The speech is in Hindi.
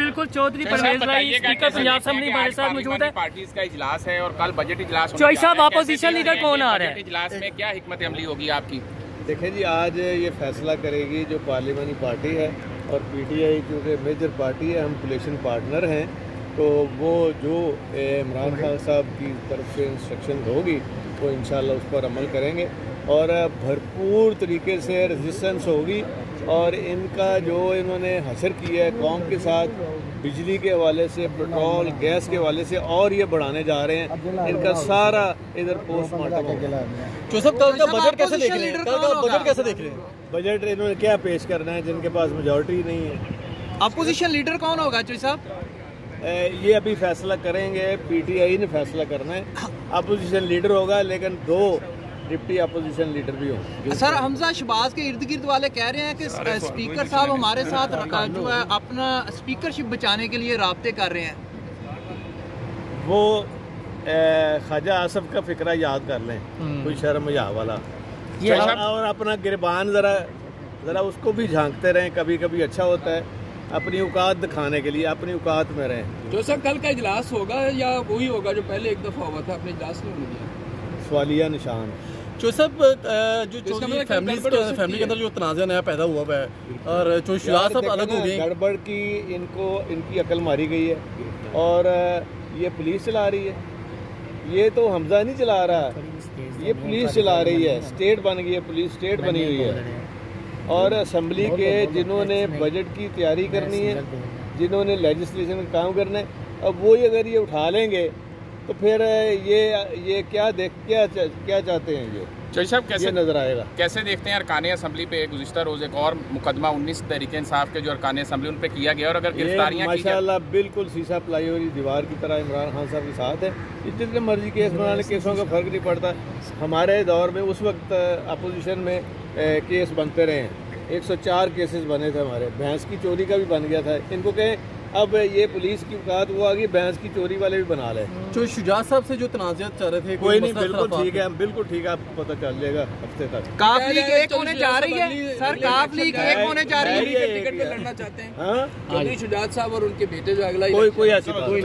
बिल्कुल चौधरी परवेज भाई स्पीकर पंजाब असेंबली हमारे साथ मौजूद है। पार्टी का इजलास है और कल बजट इजलास। चौधरी साहब अपोजिशन लीडर कौन आ रहा है इजलास में, क्या हिकमत अमली होगी आपकी? देखें जी, आज ये फैसला करेगी जो पार्लियामानी पार्टी है और पीटीआई क्योंकि मेजर पार्टी है, हम कोलिशन पार्टनर हैं, तो वो जो इमरान खान साहब की तरफ से इंस्ट्रक्शन होगी वो इंशाल्लाह उस पर अमल करेंगे और भरपूर तरीके से रेजिस्टेंस होगी। और इनका जो इन्होंने हसर किया है कौम के साथ बिजली के हवाले से, पेट्रोल गैस के हवाले से, और ये बढ़ाने जा रहे हैं, इनका सारा इधर पोस्टमार्टम होगा। जो सब कल का बजट कैसे देख रहे हैं? कल का बजट कैसे देख रहे हैं? बजट इन्होंने क्या पेश करना है जिनके पास मेजॉरिटी नहीं है? अपोजिशन लीडर कौन होगा चौधरी साहब? ये अभी फैसला करेंगे, पीटीआई ने फैसला करना है। अपोजिशन लीडर होगा लेकिन 2 डिप्टी अपोजिशन लीडर भी होंगे। सर, हमजा शहबाज के इर्द गिर्द वाले कह रहे हैं कि स्पीकर साहब हमारे साथ जो है अपना स्पीकरशिप बचाने के लिए राब्ते कर रहे हैं। वो ख्वाजा आसफ का फिक्रा याद कर लें, कोई शर्म या वाला, और अपना गिरबान ज़रा उसको भी झांकते रहें, कभी कभी अच्छा होता है अपनी औकात दिखाने के लिए, अपनी औकात में रहें। जो सर कल का इजलास होगा या वही होगा जो पहले एक दफ़ा हुआ था, अपने इजलास में होने दिया? सवालिया निशान। जो सब जो फैमिली के अंदर जो तनाज़ा नया पैदा हुआ है और जो शुजात सब अलग हो गए, गड़बड़ की इनकी अकल मारी गई है और ये पुलिस चला रही है। ये तो हमजा नहीं चला रहा, ये पुलिस चला रही है, स्टेट बन गई है, पुलिस स्टेट बनी हुई है। और असम्बली के जिन्होंने बजट की तैयारी करनी है, जिन्होंने लेजिस्लेशन का काम करना है, अब वो अगर ये उठा लेंगे तो फिर ये क्या चाहते हैं ये चौधरी साहब कैसे नजर आएगा? कैसे देखते हैं अरकाने असम्बली पे गुज़िश्ता रोज़ एक और मुकदमा 19 तहरीक इंसाफ के जो अरकाने असम्बली उन पे किया गया और अगर गिरफ्तारियां माशाल्लाह बिल्कुल शीशा पलाई हो रही दीवार की तरह इमरान खान साहब के साथ है। जितने मर्जी केस बना ले, केसों का फर्क नहीं पड़ता। हमारे दौर में उस वक्त अपोजिशन में केस बनते रहे हैं, 104 केसेस बने थे हमारे, भैंस की चोरी का भी बन गया था। इनको कहें अब ये पुलिस की औकात वो आ गई, भैंस की चोरी वाले भी बना ले। जो शुजात साहब से जो तनाज़ात चल रहे थे, कोई नहीं, बिल्कुल ठीक है, बिल्कुल ठीक है, आपको पता चल जाएगा हफ्ते तक। काफ लीग एक होने जा रही है सर, काफ लीग एक होने जा रही है, टिकट पे लड़ना चाहते हैं चौधरी शुजात साहब और उनके बेटे जो अगला कोई ऐसी बात नहीं।